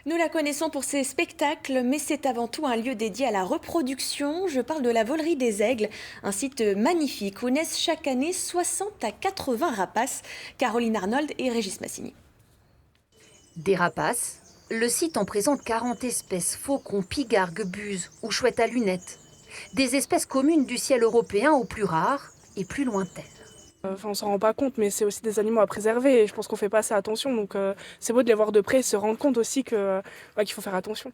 Nous la connaissons pour ses spectacles, mais c'est avant tout un lieu dédié à la reproduction. Je parle de la Volerie des Aigles, un site magnifique où naissent chaque année 60 à 80 rapaces. Caroline Arnold et Régis Massini. Des rapaces, le site en présente 40 espèces, faucons, pigargues, buses ou chouettes à lunettes. Des espèces communes du ciel européen aux plus rares et plus lointaines. On s'en rend pas compte, mais c'est aussi des animaux à préserver et je pense qu'on fait pas assez attention. Donc c'est beau de les voir de près et se rendre compte aussi qu'il faut faire attention.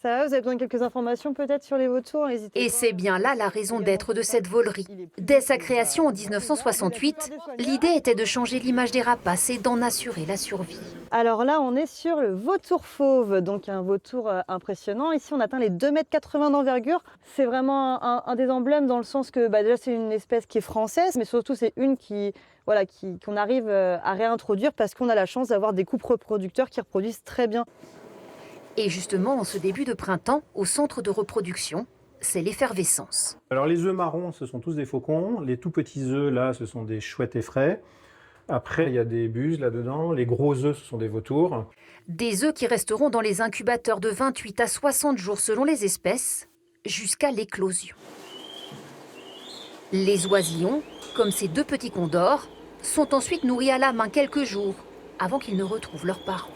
Ça va, vous avez besoin de quelques informations peut-être sur les vautours? Et c'est bien là la raison d'être de cette volerie. Dès sa création en 1968, l'idée était de changer l'image des rapaces et d'en assurer la survie. Alors là, on est sur le vautour fauve, donc un vautour impressionnant. Ici, on atteint les 2,80 m d'envergure. C'est vraiment un des emblèmes dans le sens que déjà, c'est une espèce qui est française, mais surtout, c'est une qu'on arrive à réintroduire parce qu'on a la chance d'avoir des couples reproducteurs qui reproduisent très bien. Et justement, en ce début de printemps, au centre de reproduction, c'est l'effervescence. Alors les œufs marrons, ce sont tous des faucons. Les tout petits œufs, là, ce sont des chouettes effraies. Après, il y a des buses là-dedans. Les gros œufs, ce sont des vautours. Des œufs qui resteront dans les incubateurs de 28 à 60 jours selon les espèces, jusqu'à l'éclosion. Les oisillons, comme ces deux petits condors, sont ensuite nourris à la main quelques jours, avant qu'ils ne retrouvent leurs parents.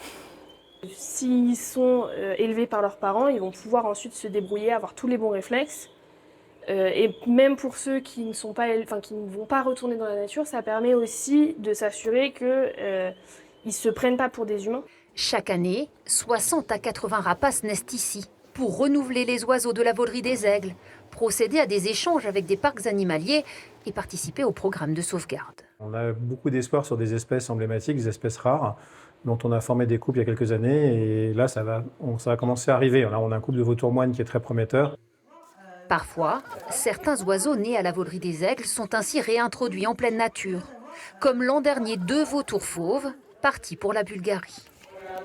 S'ils sont élevés par leurs parents, ils vont pouvoir ensuite se débrouiller, avoir tous les bons réflexes. Et même pour ceux qui ne vont pas retourner dans la nature, ça permet aussi de s'assurer qu'ils ne se prennent pas pour des humains. Chaque année, 60 à 80 rapaces naissent ici pour renouveler les oiseaux de la Volerie des Aigles, procéder à des échanges avec des parcs animaliers et participer au programme de sauvegarde. On a beaucoup d'espoir sur des espèces emblématiques, des espèces rares, dont on a formé des couples il y a quelques années. Et là, ça va commencer à arriver. Là, on a un couple de vautours moines qui est très prometteur. Parfois, certains oiseaux nés à la Volerie des Aigles sont ainsi réintroduits en pleine nature, comme l'an dernier 2 vautours fauves partis pour la Bulgarie.